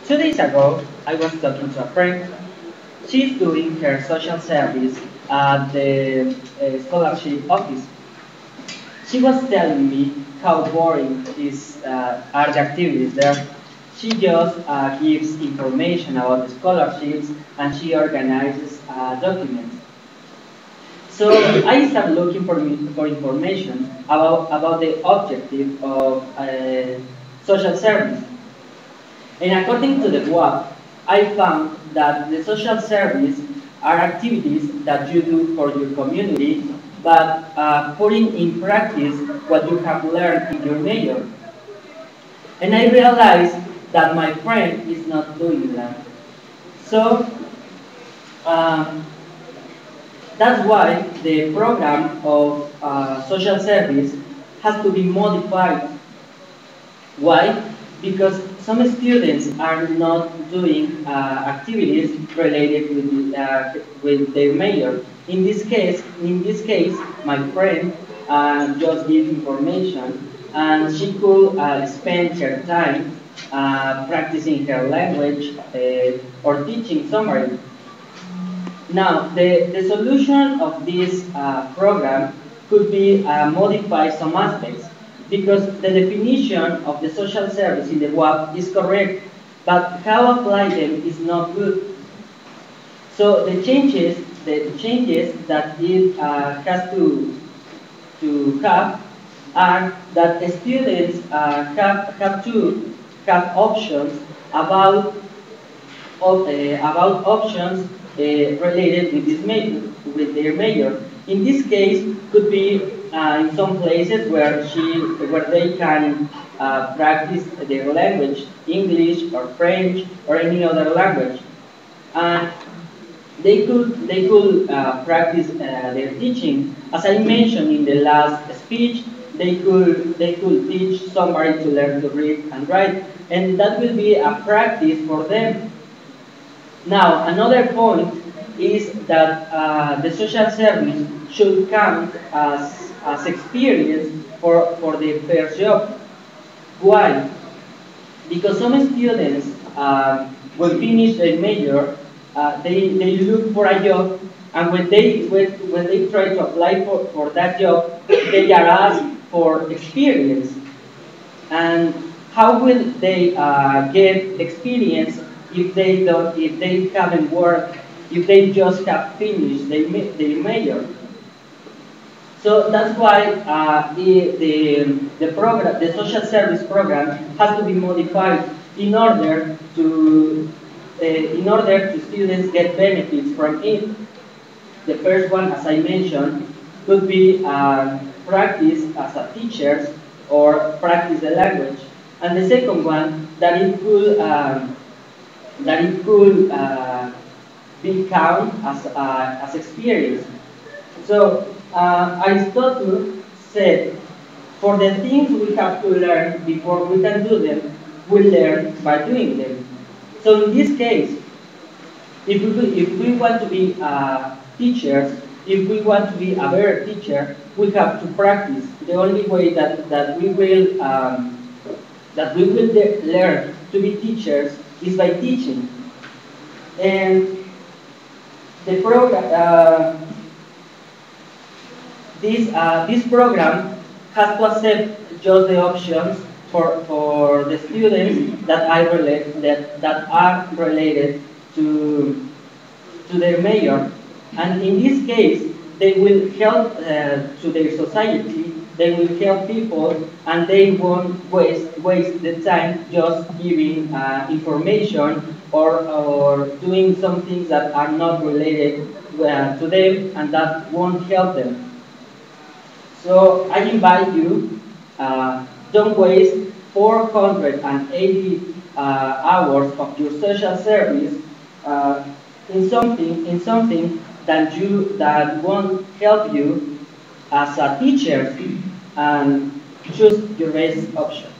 2 days ago, I was talking to a friend. She's doing her social service at the scholarship office. She was telling me how boring are the activities there. She just gives information about the scholarships and she organizes documents. So I started looking for information about the objective of social service. And according to the WAP, I found that the social service are activities that you do for your community, but putting in practice what you have learned in your major. And I realized that my friend is not doing that. So um, that's why the program of social service has to be modified. Why? Because some students are not doing activities related with their major. In this case, my friend just gave information, and she could spend her time practicing her language or teaching summary. Now, the solution of this program could be modify some aspects, because the definition of the social service in the WAP is correct, but how apply them is not good. So the changes that it has to have are that the students have to have options about options related with this major, with their major. In this case, could be in some places where they can practice their language, English or French or any other language, and they could practice their teaching. As I mentioned in the last speech, they could teach somebody to learn to read and write, and that will be a practice for them. Now, another point is that the social service should count as experience for the first job. Why? Because some students, will finish their major, they look for a job, and when they try to apply for that job, they are asked for experience. And how will they get experience if they haven't worked, if they just have finished their major? So that's why the social service program has to be modified in order to students get benefits from it. The first one, as I mentioned, could be practice as a teacher or practice the language, and the second one that it could be count as experience. So Aristotle said, for the things we have to learn before we can do them, we learn by doing them. So in this case, if we want to be teachers, if we want to be a better teacher, we have to practice. The only way that we will learn to be teachers is by teaching. And the program, this program has to accept just the options for the students that are related to their major, and in this case, they will help to their society. They will help people, and they won't waste the time just giving information or doing some things that are not related to them and that won't help them. So I invite you, don't waste 480 hours of your social service in something that won't help you as a teacher, and choose your best option.